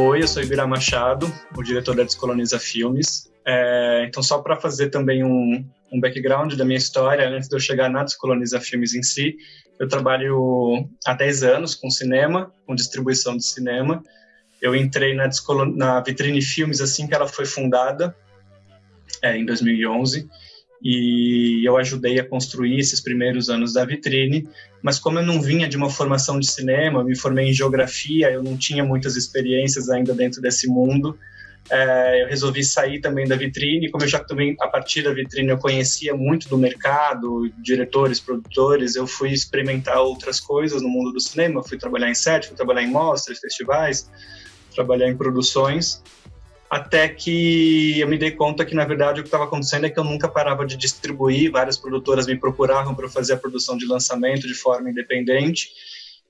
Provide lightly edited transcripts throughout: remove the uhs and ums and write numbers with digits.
Oi, eu sou Ibirá Machado, o diretor da Descoloniza Filmes. Então, só para fazer também um background da minha história, antes de eu chegar na Descoloniza Filmes em si, eu trabalho há 10 anos com cinema, com distribuição de cinema. Eu entrei na Vitrine Filmes assim que ela foi fundada, em 2011, e eu ajudei a construir esses primeiros anos da Vitrine, mas como eu não vinha de uma formação de cinema, eu me formei em geografia, eu não tinha muitas experiências ainda dentro desse mundo, eu resolvi sair também da Vitrine. Como eu já também, a partir da Vitrine, eu conhecia muito do mercado, diretores, produtores, eu fui experimentar outras coisas no mundo do cinema, fui trabalhar em set, fui trabalhar em mostras, festivais, trabalhar em produções, até que eu me dei conta que, na verdade, o que estava acontecendo é que eu nunca parava de distribuir, várias produtoras me procuravam para fazer a produção de lançamento de forma independente,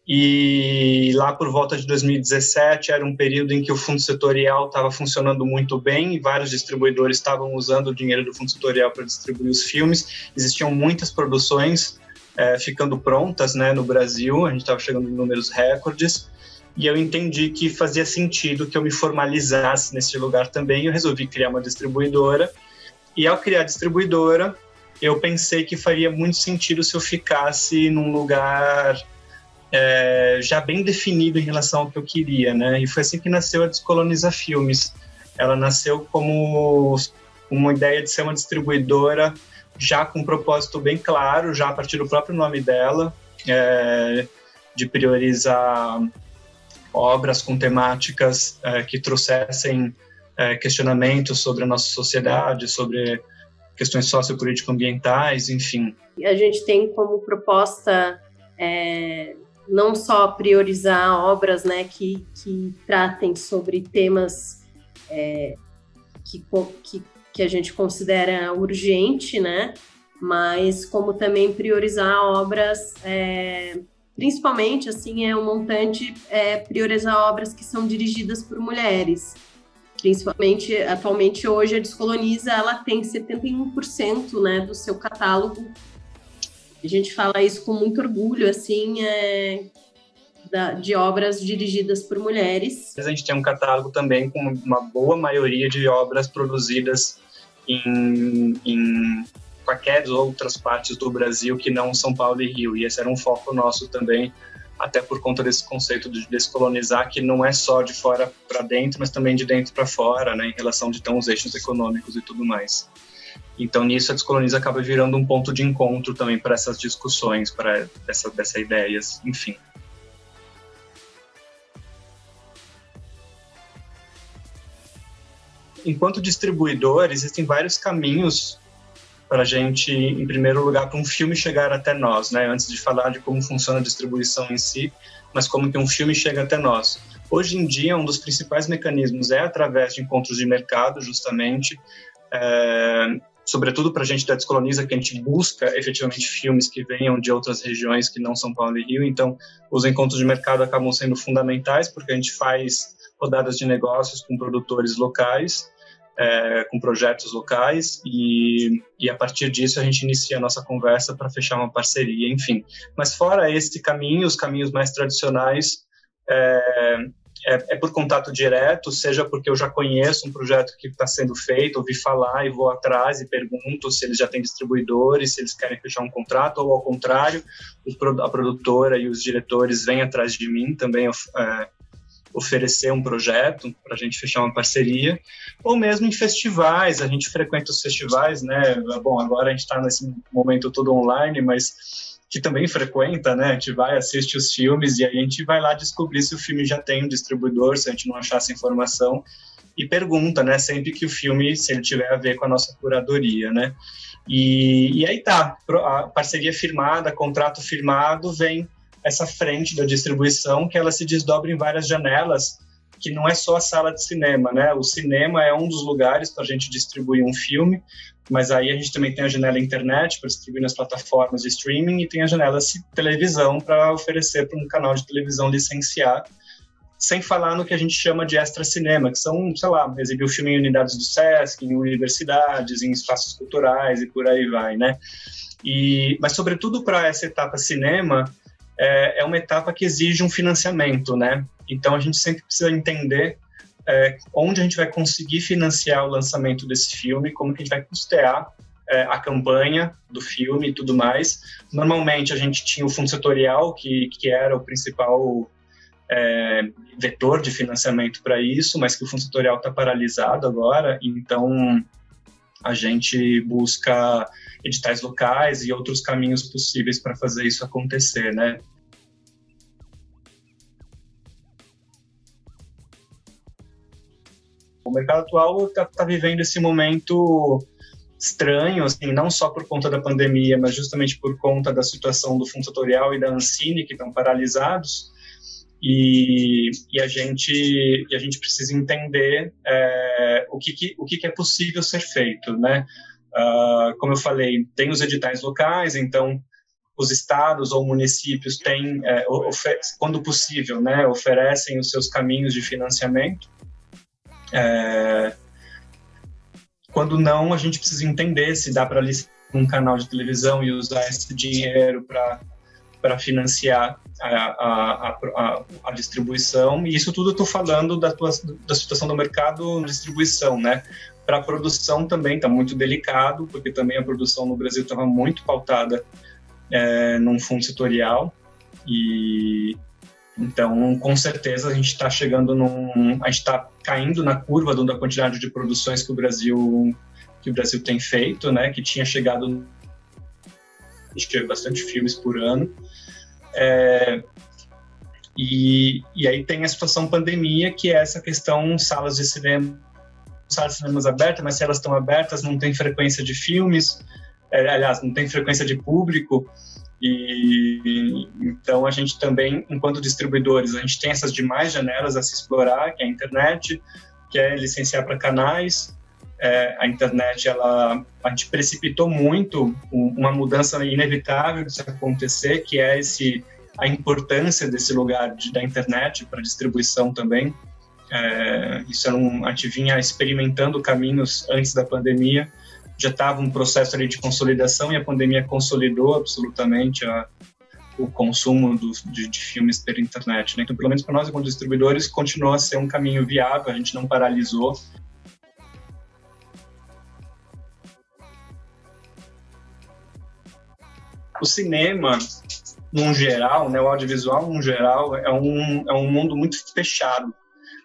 e lá por volta de 2017 era um período em que o fundo setorial estava funcionando muito bem e vários distribuidores estavam usando o dinheiro do fundo setorial para distribuir os filmes. Existiam muitas produções ficando prontas, né, no Brasil, a gente estava chegando em números recordes, e eu entendi que fazia sentido que eu me formalizasse nesse lugar também. Eu resolvi criar uma distribuidora, e ao criar a distribuidora, eu pensei que faria muito sentido se eu ficasse num lugar já bem definido em relação ao que eu queria, né? E foi assim que nasceu a Descoloniza Filmes. Ela nasceu como uma ideia de ser uma distribuidora já com um propósito bem claro, já a partir do próprio nome dela, de priorizar obras com temáticas que trouxessem questionamentos sobre a nossa sociedade, sobre questões sociopolítico-ambientais, enfim. A gente tem como proposta não só priorizar obras, né, que tratem sobre temas que a gente considera urgente, né, mas como também priorizar obras, principalmente, assim, o montante priorizar obras que são dirigidas por mulheres. Principalmente, atualmente, hoje, a Descoloniza, ela tem 71%, né, do seu catálogo. A gente fala isso com muito orgulho, assim, de obras dirigidas por mulheres. A gente tem um catálogo também com uma boa maioria de obras produzidas em quaisquer outras partes do Brasil que não São Paulo e Rio. E esse era um foco nosso também, até por conta desse conceito de descolonizar, que não é só de fora para dentro, mas também de dentro para fora, né, em relação de os eixos econômicos e tudo mais. Então, nisso, a Descoloniza acaba virando um ponto de encontro também para essas discussões, para dessas ideias, enfim. Enquanto distribuidor, existem vários caminhos para a gente, em primeiro lugar, para um filme chegar até nós, né? Antes de falar de como funciona a distribuição em si, mas como que um filme chega até nós. Hoje em dia, um dos principais mecanismos é através de encontros de mercado, justamente, sobretudo para a gente da Descoloniza, que a gente busca efetivamente filmes que venham de outras regiões que não São Paulo e Rio. Então, os encontros de mercado acabam sendo fundamentais, porque a gente faz rodadas de negócios com produtores locais, com projetos locais, e a partir disso a gente inicia a nossa conversa para fechar uma parceria, enfim. Mas fora esse caminho, os caminhos mais tradicionais por contato direto, seja porque eu já conheço um projeto que está sendo feito, ouvi falar e vou atrás e pergunto se eles já têm distribuidores, se eles querem fechar um contrato, ou ao contrário, a produtora e os diretores vêm atrás de mim também oferecer um projeto para a gente fechar uma parceria, ou mesmo em festivais. A gente frequenta os festivais, né? Bom, agora a gente está nesse momento todo online, mas que também frequenta, né? A gente vai, assiste os filmes e aí a gente vai lá descobrir se o filme já tem um distribuidor, se a gente não achar essa informação, e pergunta, né? Sempre que o filme, se ele tiver a ver com a nossa curadoria, né? E aí tá, a parceria firmada, contrato firmado, vem essa frente da distribuição, que ela se desdobra em várias janelas, que não é só a sala de cinema, né? O cinema é um dos lugares para a gente distribuir um filme, mas aí a gente também tem a janela internet para distribuir nas plataformas de streaming, e tem a janela televisão para oferecer para um canal de televisão licenciar, sem falar no que a gente chama de extra cinema, que são, sei lá, exibir o filme em unidades do SESC, em universidades, em espaços culturais e por aí vai, né? Mas sobretudo para essa etapa cinema, é uma etapa que exige um financiamento, né? Então a gente sempre precisa entender onde a gente vai conseguir financiar o lançamento desse filme, como que a gente vai custear a campanha do filme e tudo mais. Normalmente a gente tinha o fundo setorial, que era o principal vetor de financiamento para isso, mas que o fundo setorial está paralisado agora, então a gente busca editais locais e outros caminhos possíveis para fazer isso acontecer, né? O mercado atual está vivendo esse momento estranho, assim, não só por conta da pandemia, mas justamente por conta da situação do Fundo Setorial e da Ancine, que estão paralisados, e a gente precisa entender o que é possível ser feito, né? Como eu falei, tem os editais locais, então os estados ou municípios têm, quando possível, né, oferecem os seus caminhos de financiamento. Quando não, a gente precisa entender se dá para listar um canal de televisão e usar esse dinheiro para financiar a distribuição. E isso tudo eu estou falando da situação do mercado de distribuição, né? Para a produção também está muito delicado, porque também a produção no Brasil estava muito pautada num fundo setorial. E então, com certeza, a gente está caindo na curva da quantidade de produções que o Brasil tem feito, né? Que tinha chegado, a gente teve bastante filmes por ano. E aí tem a situação pandemia, que é essa questão salas de cinemas abertas, mas se elas estão abertas, não tem frequência de filmes, aliás, não tem frequência de público. E então a gente também, enquanto distribuidores, a gente tem essas demais janelas a se explorar, que é a internet, que é licenciar para canais. A internet, a gente precipitou muito uma mudança inevitável de acontecer, que é a importância desse lugar da internet para distribuição também. Isso a gente vinha experimentando caminhos antes da pandemia. Já estava um processo ali de consolidação e a pandemia consolidou absolutamente o consumo de filmes pela internet, né? Então, pelo menos para nós, como distribuidores, continua a ser um caminho viável, a gente não paralisou. O cinema, num geral, né, o audiovisual, num geral, é um mundo muito fechado,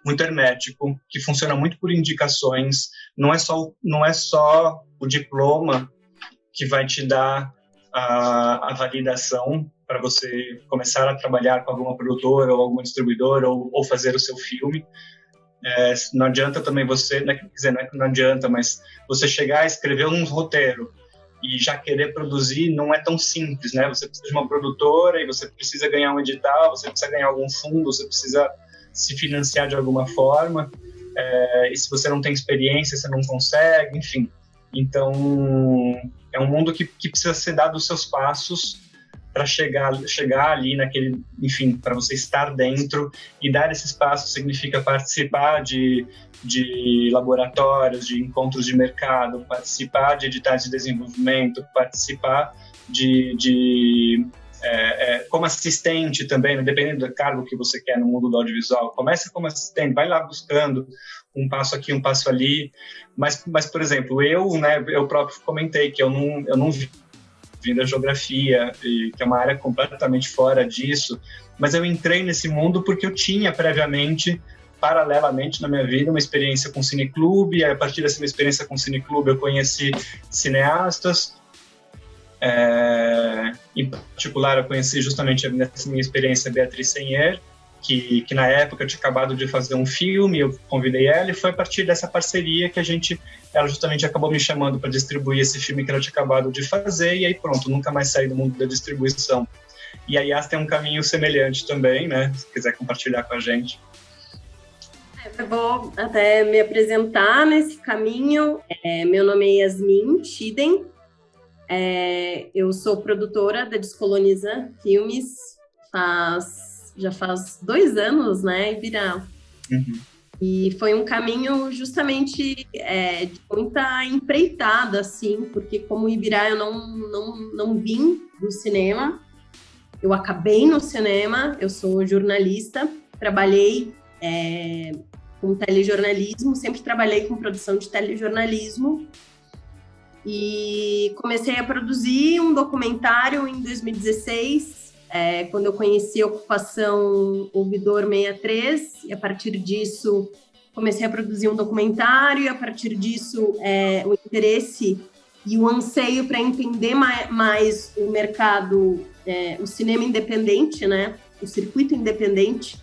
muito hermético, que funciona muito por indicações. Não é só o diploma que vai te dar a validação para você começar a trabalhar com alguma produtora ou alguma distribuidora ou fazer o seu filme. Não adianta também você, não é que não adianta, mas você chegar a escrever um roteiro e já querer produzir não é tão simples, né? Você precisa de uma produtora e você precisa ganhar um edital, você precisa ganhar algum fundo, você precisa se financiar de alguma forma, e se você não tem experiência, você não consegue, enfim. Então, é um mundo que precisa ser dado os seus passos para chegar ali naquele, enfim, para você estar dentro, e dar esses passos significa participar de laboratórios, de encontros de mercado, participar de editais de desenvolvimento, participar como assistente também, dependendo do cargo que você quer no mundo do audiovisual. Começa como assistente, vai lá buscando um passo aqui, um passo ali. Mas por exemplo, eu próprio comentei que eu não vim da geografia, que é uma área completamente fora disso, mas eu entrei nesse mundo porque eu tinha previamente, paralelamente na minha vida, uma experiência com cineclube, e a partir dessa minha experiência com cineclube eu conheci cineastas. Em particular, eu conheci justamente nessa minha experiência a Beatriz Senher, que na época eu tinha acabado de fazer um filme, eu convidei ela, e foi a partir dessa parceria que ela justamente acabou me chamando para distribuir esse filme que ela tinha acabado de fazer, e aí pronto, nunca mais saí do mundo da distribuição. E a IAS tem um caminho semelhante também, né? Se quiser compartilhar com a gente. Eu vou até me apresentar nesse caminho. Meu nome é Yasmin Chiden. Eu sou produtora da Descoloniza Filmes já faz 2 anos, né, Ibirá? Uhum. E foi um caminho justamente de muita empreitada, assim, porque como Ibirá eu não vim do cinema, eu acabei no cinema, eu sou jornalista, trabalhei com telejornalismo, sempre trabalhei com produção de telejornalismo e comecei a produzir um documentário em 2016, quando eu conheci a Ocupação Ouvidor 63, e a partir disso comecei a produzir um documentário, e a partir disso o interesse e o anseio para entender mais o mercado, o cinema independente, né, o circuito independente,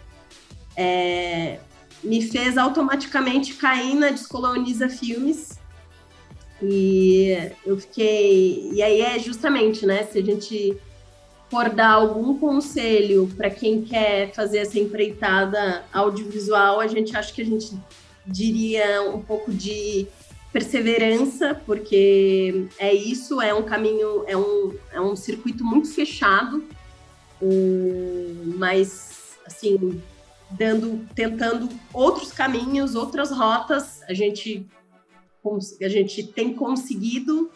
me fez automaticamente cair na Descoloniza Filmes. E eu fiquei... E aí justamente, né, se a gente for dar algum conselho para quem quer fazer essa empreitada audiovisual, acho que a gente diria um pouco de perseverança, porque isso, é um caminho, é um circuito muito fechado, mas, assim, tentando outros caminhos, outras rotas, a gente tem conseguido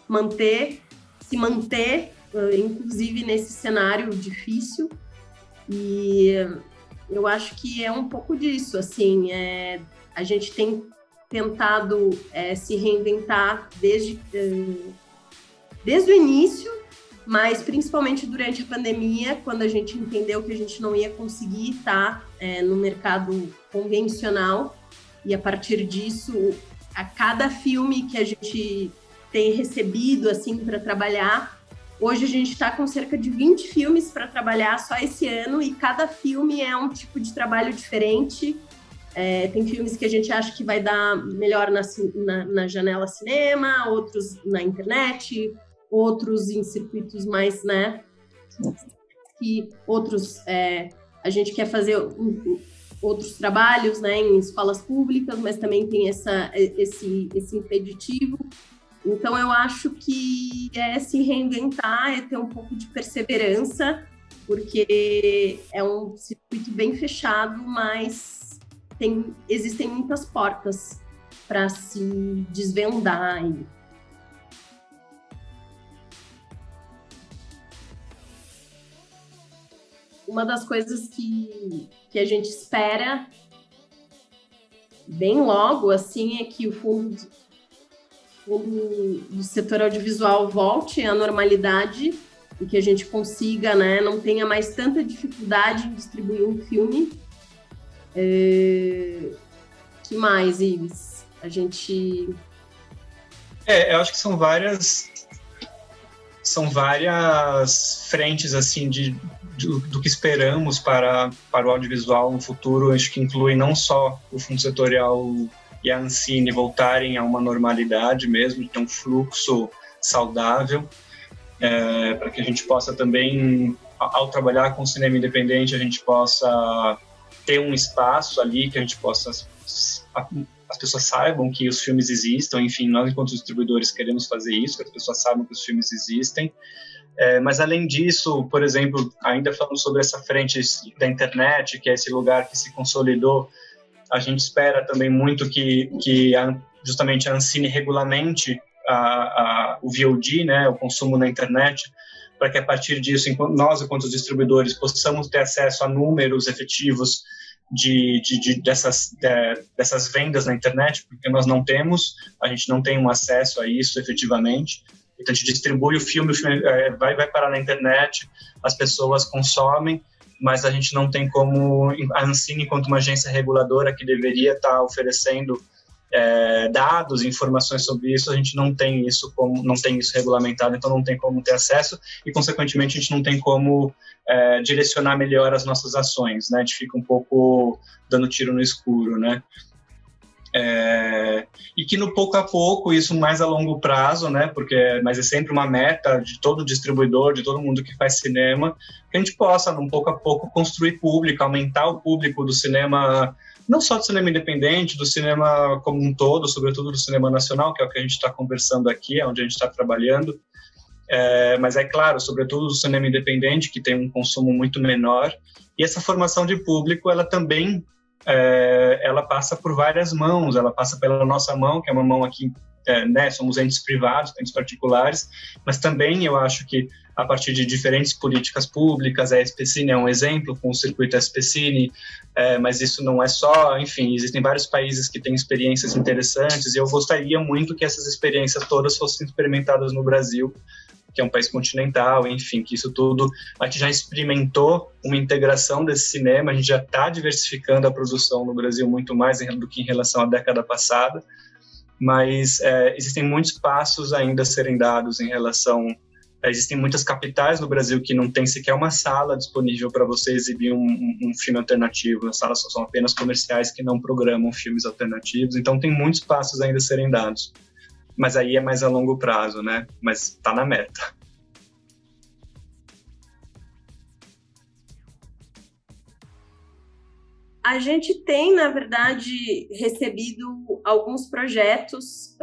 se manter, inclusive nesse cenário difícil, e eu acho que é um pouco disso, assim, a gente tem tentado se reinventar desde o início, mas principalmente durante a pandemia, quando a gente entendeu que a gente não ia conseguir estar no mercado convencional, e a partir disso, a cada filme que a gente tem recebido assim para trabalhar, hoje a gente está com cerca de 20 filmes para trabalhar só esse ano, e cada filme é um tipo de trabalho diferente. Tem filmes que a gente acha que vai dar melhor na janela cinema, outros na internet, outros em circuitos mais, né? E outros a gente quer fazer outros trabalhos, né, em escolas públicas, mas também tem esse impeditivo. Então, eu acho que se reinventar, ter um pouco de perseverança, porque é um circuito bem fechado, mas existem muitas portas para se desvendar. Uma das coisas que a gente espera bem logo, assim, é que o fundo do setor audiovisual volte à normalidade e que a gente consiga, né, não tenha mais tanta dificuldade em distribuir um filme. Que mais, Ives? A gente... eu acho que são várias frentes, assim, do que esperamos para o audiovisual no futuro. Acho que inclui não só o Fundo Setorial e a Ancine voltarem a uma normalidade mesmo, de ter um fluxo saudável, para que a gente possa também, ao trabalhar com cinema independente, a gente possa ter um espaço ali, que a gente possa... as pessoas saibam que os filmes existem, enfim, nós, enquanto distribuidores, queremos fazer isso, que as pessoas saibam que os filmes existem. Mas, além disso, por exemplo, ainda falando sobre essa frente da internet, que é esse lugar que se consolidou, a gente espera também muito que justamente a Ancine regulamente o VOD, né, o consumo na internet, para que a partir disso, nós, enquanto distribuidores, possamos ter acesso a números efetivos dessas vendas na internet, porque nós não temos, a gente não tem um acesso a isso efetivamente. Então, a gente distribui o filme vai parar na internet, as pessoas consomem, mas a gente não tem como, a Ancine, enquanto uma agência reguladora que deveria estar oferecendo dados, informações sobre isso, a gente não tem isso regulamentado, então não tem como ter acesso e, consequentemente, a gente não tem como direcionar melhor as nossas ações, né? A gente fica um pouco dando tiro no escuro, né? E que no pouco a pouco, isso mais a longo prazo, né? Mas é sempre uma meta de todo distribuidor, de todo mundo que faz cinema, que a gente possa, um pouco a pouco, construir público, aumentar o público do cinema, não só do cinema independente, do cinema como um todo, sobretudo do cinema nacional, que é o que a gente está conversando aqui, é onde a gente está trabalhando. Mas é claro, sobretudo do cinema independente, que tem um consumo muito menor. E essa formação de público, ela também ela passa por várias mãos. Ela passa pela nossa mão, que é uma mão aqui né, somos entes privados, entes particulares, mas também eu acho que a partir de diferentes políticas públicas, a SPCine é um exemplo, com o circuito SPCine, mas isso não é só, enfim, existem vários países que têm experiências interessantes, e eu gostaria muito que essas experiências todas fossem experimentadas no Brasil, que é um país continental, enfim, que isso tudo, a gente já experimentou uma integração desse cinema, a gente já está diversificando a produção no Brasil muito mais do que em relação à década passada, mas existem muitos passos ainda a serem dados em relação. Existem muitas capitais no Brasil que não tem sequer uma sala disponível para você exibir um filme alternativo. As salas são apenas comerciais que não programam filmes alternativos. Então, tem muitos passos ainda a serem dados. Mas aí é mais a longo prazo, né? Mas está na meta. A gente tem, na verdade, recebido alguns projetos.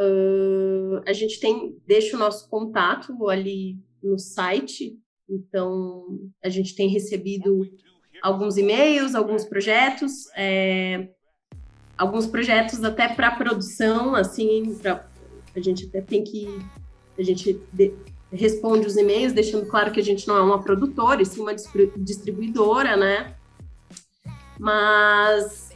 A gente deixa o nosso contato ali no site. Então, a gente tem recebido alguns e-mails, alguns projetos até para produção, assim, a gente até tem que... A gente responde os e-mails, deixando claro que a gente não é uma produtora, e sim uma distribuidora, né? Mas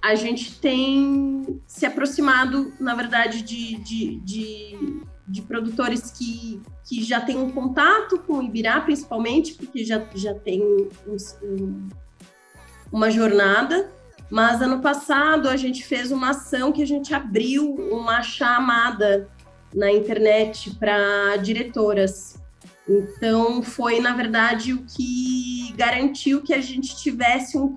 a gente tem se aproximado, na verdade, de produtores que já têm um contato com o Ibirá, principalmente, porque já tem uma jornada. Mas ano passado a gente fez uma ação que a gente abriu uma chamada na internet para diretoras. Então, foi, na verdade, o que garantiu que a gente tivesse um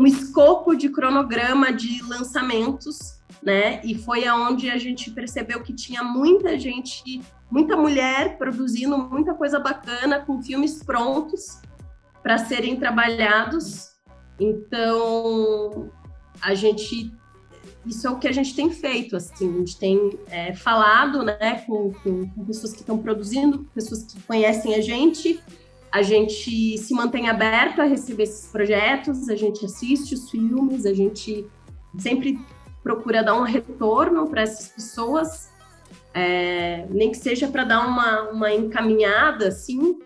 escopo de cronograma de lançamentos, né? E foi aonde a gente percebeu que tinha muita gente, muita mulher produzindo muita coisa bacana, com filmes prontos para serem trabalhados. Então, isso é o que a gente tem feito, assim, a gente tem falado, né, com pessoas que estão produzindo, pessoas que conhecem a gente se mantém aberto a receber esses projetos, a gente assiste os filmes, a gente sempre procura dar um retorno para essas pessoas, nem que seja para dar uma encaminhada, assim,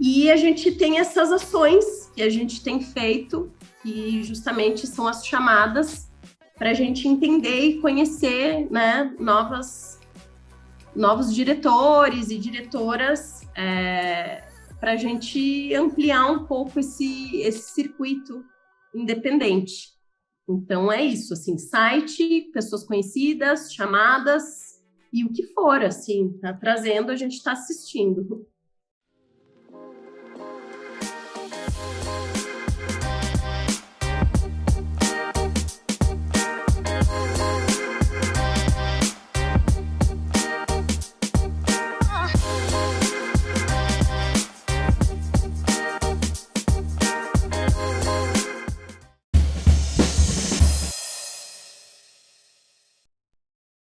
e a gente tem essas ações que a gente tem feito, que justamente são as chamadas para a gente entender e conhecer, né, novos diretores e diretoras, para a gente ampliar um pouco esse circuito independente. Então, é isso, assim, site, pessoas conhecidas, chamadas, e o que for, assim, tá trazendo, a gente está assistindo.